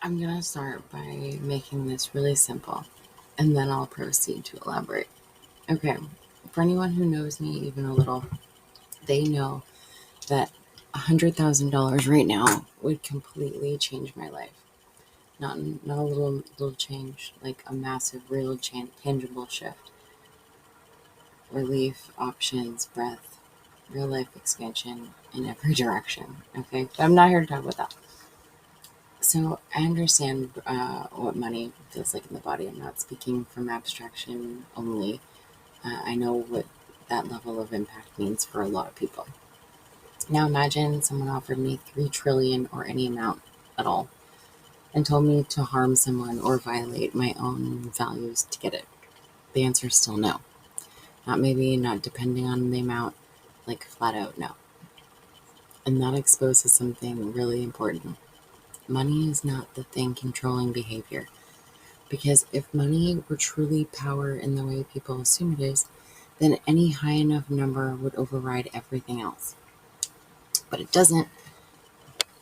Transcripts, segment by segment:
I'm going to start by making this really simple, and then I'll proceed to elaborate. Okay, for anyone who knows me even a little, they know that $100,000 right now would completely change my life. Not a little change, like a massive, real, tangible shift. Relief, options, breath, real life expansion in every direction. Okay, but I'm not here to talk about that. So I understand what money feels like in the body. I'm not speaking from abstraction only. I know what that level of impact means for a lot of people. Now imagine someone offered me 3 trillion or any amount at all and told me to harm someone or violate my own values to get it. The answer is still no. Not maybe, not depending on the amount, like flat out no. And that exposes something really important. Money is not the thing controlling behavior. Because if money were truly power in the way people assume it is, then any high enough number would override everything else. But it doesn't.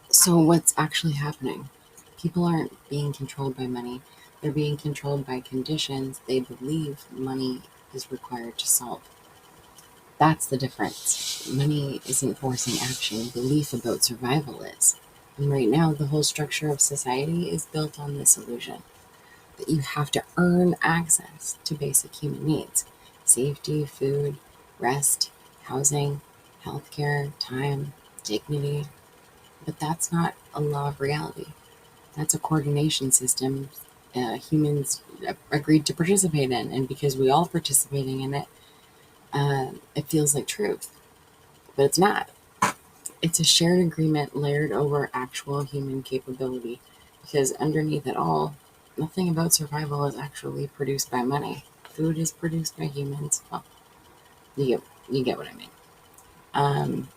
So, what's actually happening? People aren't being controlled by money, they're being controlled by conditions they believe money is required to solve. That's the difference. Money isn't forcing action, belief about survival is. And right now, the whole structure of society is built on this illusion that you have to earn access to basic human needs: safety, food, rest, housing, healthcare, time, dignity. But that's not a law of reality. That's a coordination system humans agreed to participate in. And because we all participating in it, it feels like truth. But it's not. It's a shared agreement layered over actual human capability. Because underneath it all, nothing about survival is actually produced by money. Food is produced by humans. Well, you get what I mean. Um,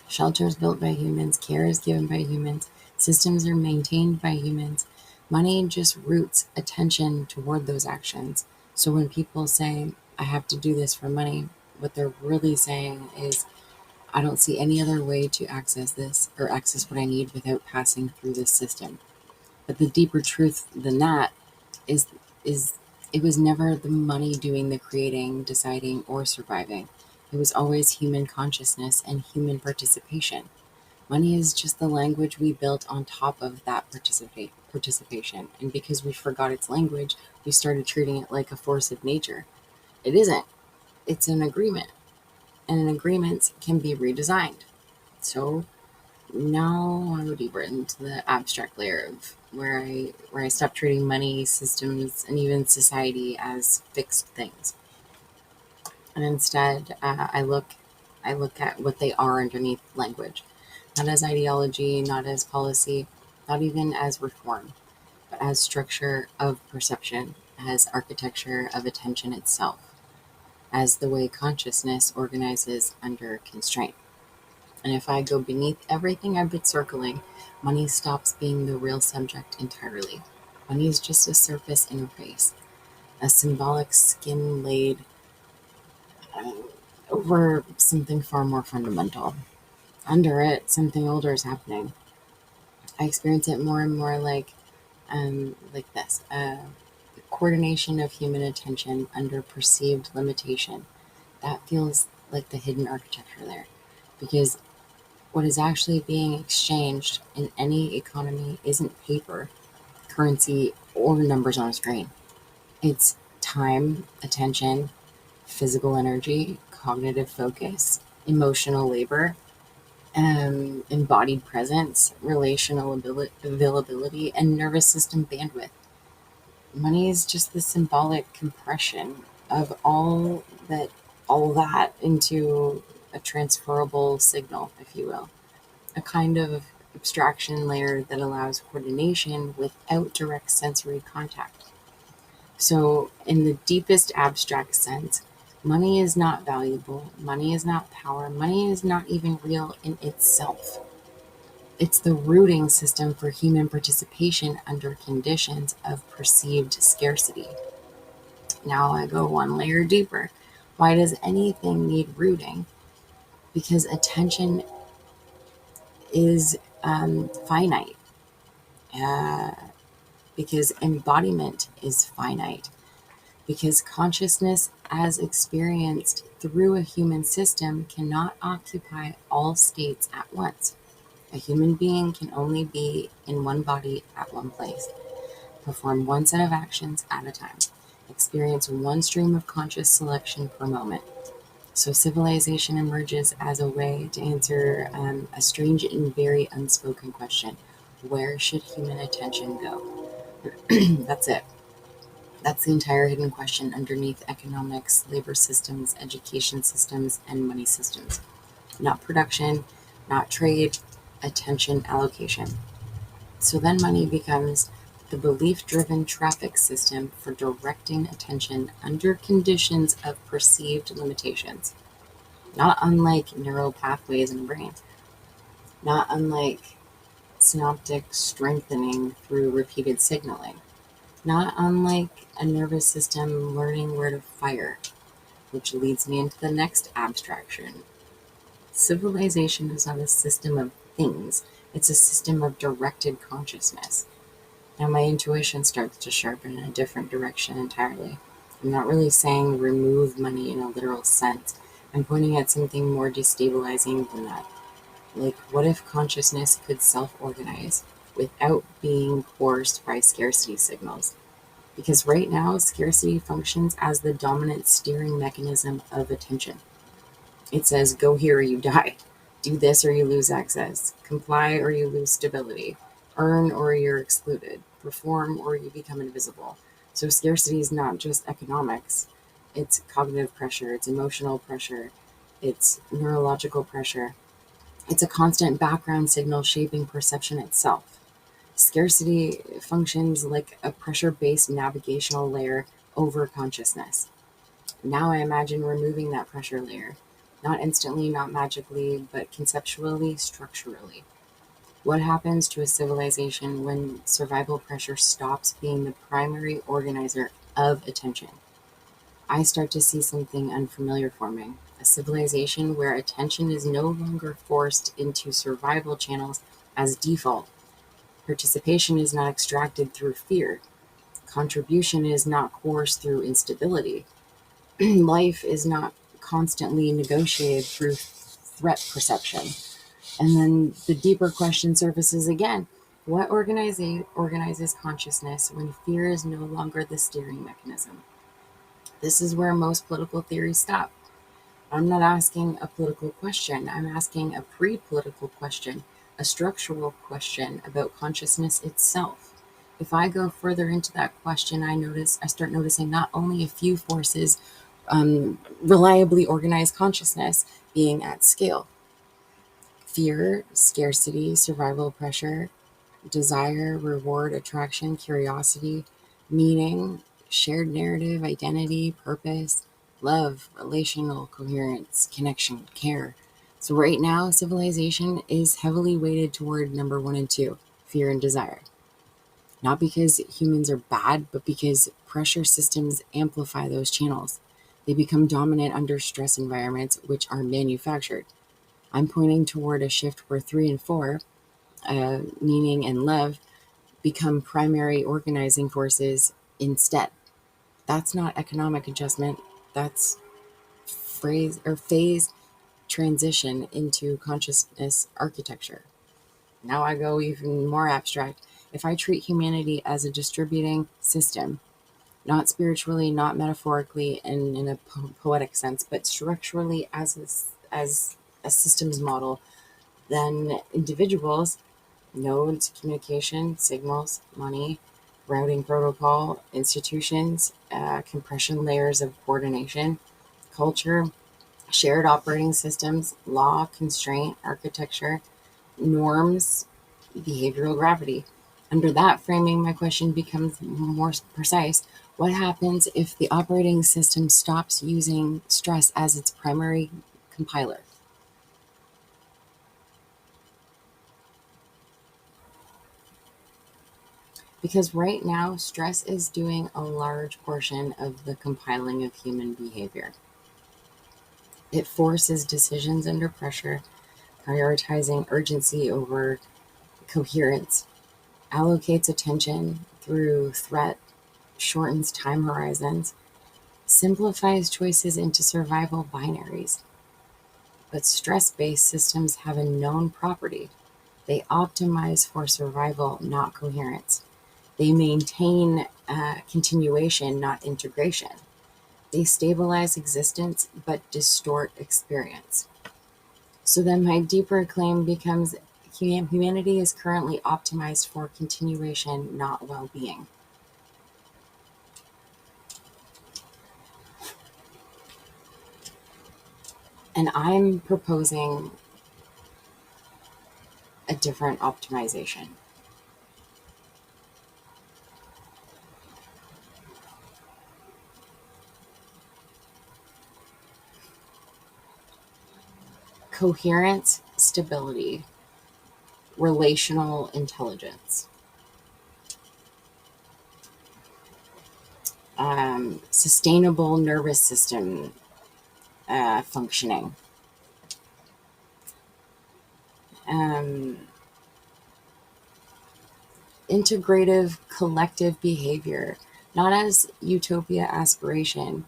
Shelter is built by humans. Care is given by humans. Systems are maintained by humans. Money just routes attention toward those actions. So when people say, I have to do this for money, what they're really saying is, I don't see any other way to access this or access what I need without passing through this system. But the deeper truth than that is is it was never the money doing the creating, deciding, or surviving. It was always human consciousness and human participation. Money is just the language we built on top of that participation. And because we forgot its language, we started treating it like a force of nature. It isn't. It's an agreement. And an agreement can be redesigned. So now I go deeper into the abstract layer of where I stop treating money, systems, and even society as fixed things, and instead I look at what they are underneath language, not as ideology, not as policy, not even as reform, but as structure of perception, as architecture of attention itself, as the way consciousness organizes under constraint. And if I go beneath everything I've been circling, money stops being the real subject entirely. Money is just a surface interface, a symbolic skin laid uh, over something far more fundamental. Under it, something older is happening. I experience it more and more like this: the coordination of human attention under perceived limitation. That feels like the hidden architecture there, because what is actually being exchanged in any economy isn't paper, currency, or numbers on a screen. It's time, attention, physical energy, cognitive focus, emotional labor, embodied presence, relational availability, and nervous system bandwidth. Money is just the symbolic compression of all that into a transferable signal, if you will. A kind of abstraction layer that allows coordination without direct sensory contact. So, in the deepest abstract sense, money is not valuable, money is not power, money is not even real in itself. It's the rooting system for human participation under conditions of perceived scarcity. Now I go one layer deeper. Why does anything need rooting? Because attention is finite. Uh, because embodiment is finite. Because consciousness, as experienced through a human system, cannot occupy all states at once. A human being can only be in one body at one place, perform one set of actions at a time, experience one stream of conscious selection per moment. So civilization emerges as a way to answer a strange and very unspoken question. Where should human attention go? That's it. That's the entire hidden question underneath economics, labor systems, education systems, and money systems. Not production, not trade, attention allocation. So then money becomes the belief-driven traffic system for directing attention under conditions of perceived limitations. Not unlike neural pathways in the brain. Not unlike synaptic strengthening through repeated signaling. Not unlike a nervous system learning where to fire, which leads me into the next abstraction. Civilization is not a system of things, it's a system of directed consciousness. Now, my intuition starts to sharpen in a different direction entirely. I'm not really saying remove money in a literal sense. I'm pointing at something more destabilizing than that. Like, what if consciousness could self organize without being coerced by scarcity signals? Because right now, scarcity functions as the dominant steering mechanism of attention. It says, go here or you die. Do this or you lose access. Comply or you lose stability. Earn or you're excluded. Perform or you become invisible. So scarcity is not just economics. It's cognitive pressure. It's emotional pressure. It's neurological pressure. It's a constant background signal shaping perception itself. Scarcity functions like a pressure-based navigational layer over consciousness. Now I imagine removing that pressure layer. Not instantly, not magically, but conceptually, structurally. What happens to a civilization when survival pressure stops being the primary organizer of attention? I start to see something unfamiliar forming. A civilization where attention is no longer forced into survival channels as default. Participation is not extracted through fear. Contribution is not coerced through instability. Life is not constantly negotiated through threat perception. And then the deeper question surfaces again. What organizes consciousness when fear is no longer the steering mechanism? This is where most political theories stop. I'm not asking a political question. I'm asking a pre-political question, a structural question about consciousness itself. If I go further into that question, I start noticing not only a few forces reliably organize consciousness being at scale: fear, scarcity, survival pressure, desire, reward, attraction, curiosity, meaning, shared narrative, identity, purpose, love, relational coherence, connection, care. So right now, civilization is heavily weighted toward number one and two, fear and desire. Not because humans are bad, but because pressure systems amplify those channels. They become dominant under stress environments, which are manufactured. I'm pointing toward a shift where three and four, meaning and love, become primary organizing forces instead. That's not economic adjustment. That's phase transition into consciousness architecture. Now I go even more abstract. If I treat humanity as a distributing system, not spiritually, not metaphorically, and in a poetic sense, but structurally as a systems model, then individuals, nodes, communication, signals, money, routing protocol, institutions, compression layers of coordination, culture, shared operating systems, law, constraint, architecture, norms, behavioral gravity. Under that framing, my question becomes more precise. What happens if the operating system stops using stress as its primary compiler? Because right now, stress is doing a large portion of the compiling of human behavior. It forces decisions under pressure, prioritizing urgency over coherence, allocates attention through threat, shortens time horizons, simplifies choices into survival binaries. But stress based systems have a known property: they optimize for survival, not coherence. They maintain continuation, not integration. They stabilize existence but distort experience. So then my deeper claim becomes humanity is currently optimized for continuation, not well being. And I'm proposing a different optimization. Coherence, stability, relational intelligence, sustainable nervous system functioning, um, integrative collective behavior, not as utopia aspiration,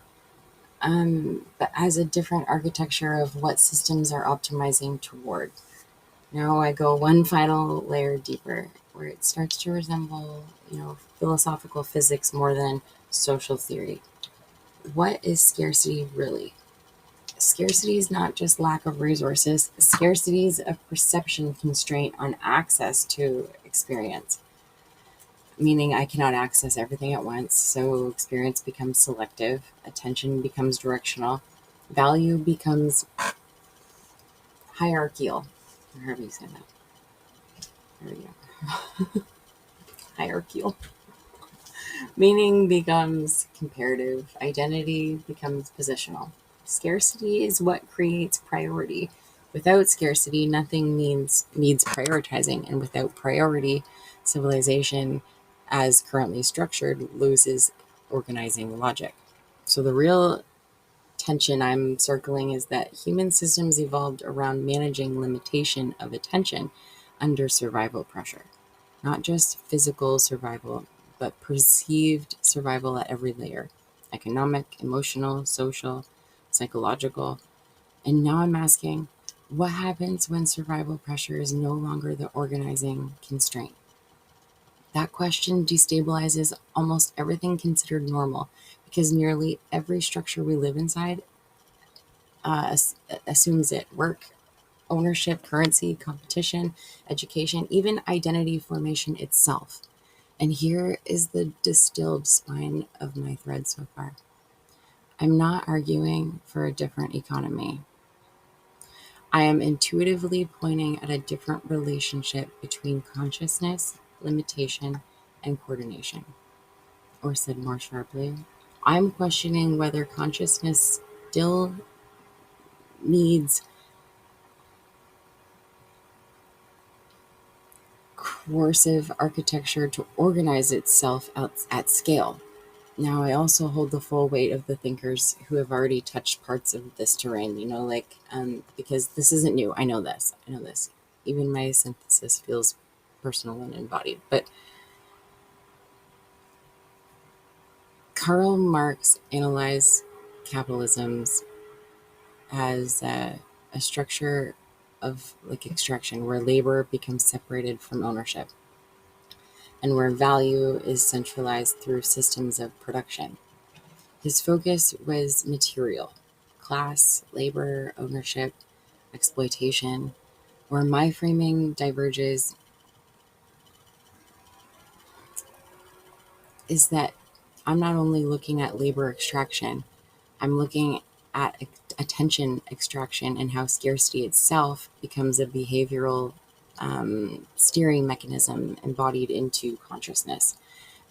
but as a different architecture of what systems are optimizing toward. Now I go one final layer deeper, where it starts to resemble, philosophical physics more than social theory. What is scarcity really? Scarcity is not just lack of resources. Scarcity is a perception constraint on access to experience, meaning I cannot access everything at once, so experience becomes selective, attention becomes directional, value becomes hierarchical. Or however you say that. There we go. Hierarchical. Meaning becomes comparative, identity becomes positional. Scarcity is what creates priority. Without scarcity, nothing needs prioritizing, and without priority, civilization, as currently structured, loses organizing logic. So the real tension I'm circling is that human systems evolved around managing limitation of attention under survival pressure. Not just physical survival, but perceived survival at every layer: economic, emotional, social, psychological. And now I'm asking, what happens when survival pressure is no longer the organizing constraint? That question destabilizes almost everything considered normal, because nearly every structure we live inside assumes it: work, ownership, currency, competition, education, even identity formation itself. And here is the distilled spine of my thread so far. I'm not arguing for a different economy. I am intuitively pointing at a different relationship between consciousness, limitation, and coordination. Or said more sharply, I'm questioning whether consciousness still needs coercive architecture to organize itself at scale. Now, I also hold the full weight of the thinkers who have already touched parts of this terrain, because this isn't new. I know this. I know this. Even my synthesis feels personal and embodied. But Karl Marx analyzed capitalisms as a structure of like extraction, where labor becomes separated from ownership and where value is centralized through systems of production. His focus was material: class, labor, ownership, exploitation. Where my framing diverges is that I'm not only looking at labor extraction, I'm looking at attention extraction, and how scarcity itself becomes a behavioral steering mechanism embodied into consciousness.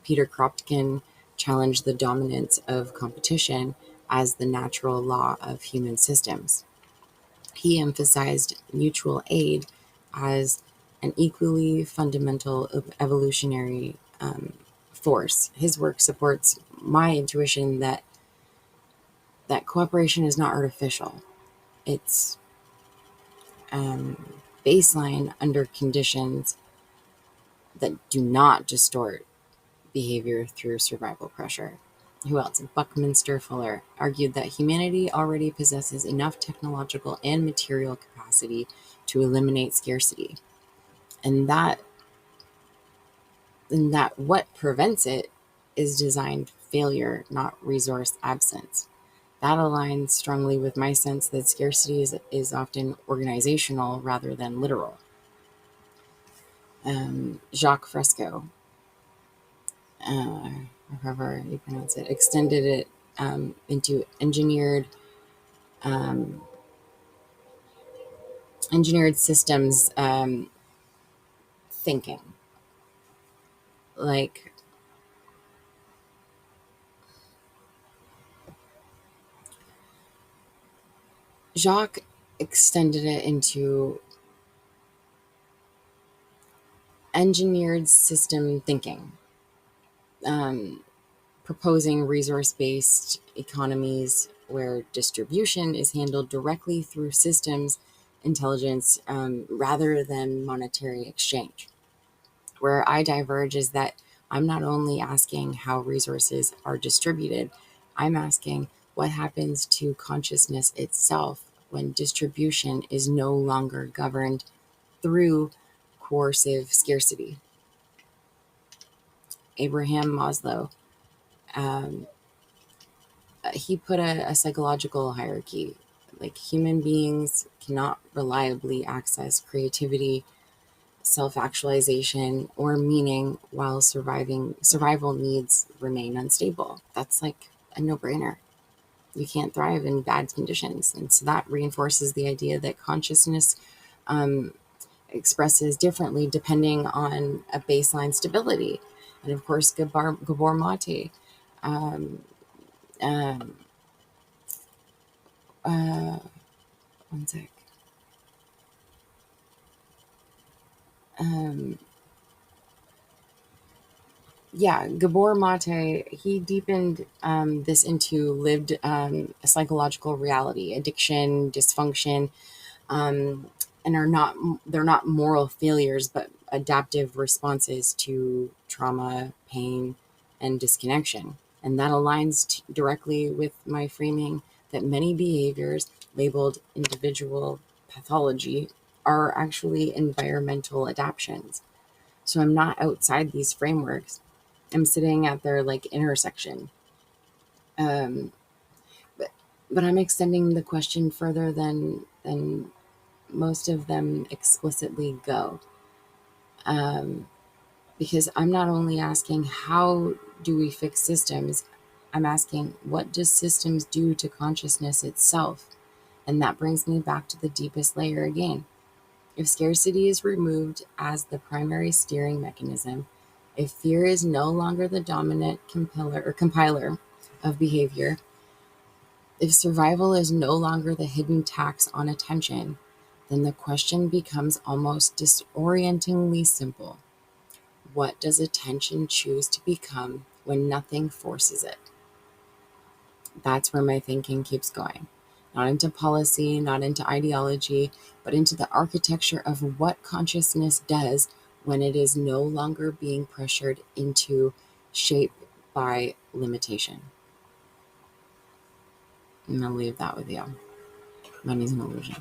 Peter Kropotkin challenged the dominance of competition as the natural law of human systems. He emphasized mutual aid as an equally fundamental evolutionary force. His work supports my intuition that cooperation is not artificial. It's baseline under conditions that do not distort behavior through survival pressure. Who else? Buckminster Fuller argued that humanity already possesses enough technological and material capacity to eliminate scarcity, and that what prevents it is designed failure, not resource absence. That aligns strongly with my sense that scarcity is often organizational rather than literal. Jacques Fresco, however you pronounce it, extended it into um, engineered systems thinking. Like, Jacques extended it into engineered system thinking, um, proposing resource-based economies where distribution is handled directly through systems intelligence rather than monetary exchange. Where I diverge is that I'm not only asking how resources are distributed, I'm asking what happens to consciousness itself when distribution is no longer governed through coercive scarcity. Abraham Maslow, um, he put a psychological hierarchy. Like, human beings cannot reliably access creativity, self-actualization, or meaning while survival needs remain unstable. That's like a no-brainer. You can't thrive in bad conditions. And so that reinforces the idea that consciousness um, expresses differently depending on a baseline stability. And of course, Gabor Mate, um, um, uh, one sec. Um, yeah, Gabor Mate, he deepened this into lived psychological reality, addiction, dysfunction, um, and they're not moral failures, but adaptive responses to trauma, pain, and disconnection. And that aligns directly with my framing that many behaviors labeled individual pathology are actually environmental adaptations. So I'm not outside these frameworks. I'm sitting at their like intersection. Um, but but I'm extending the question further than most of them explicitly go. Um, because I'm not only asking how do we fix systems, I'm asking what does systems do to consciousness itself? And that brings me back to the deepest layer again. If scarcity is removed as the primary steering mechanism, if fear is no longer the dominant compiler of behavior, if survival is no longer the hidden tax on attention, then the question becomes almost disorientingly simple. What does attention choose to become when nothing forces it? That's where my thinking keeps going. Not into policy, not into ideology, but into the architecture of what consciousness does when it is no longer being pressured into shape by limitation. I'm going to leave that with you. Money's an illusion.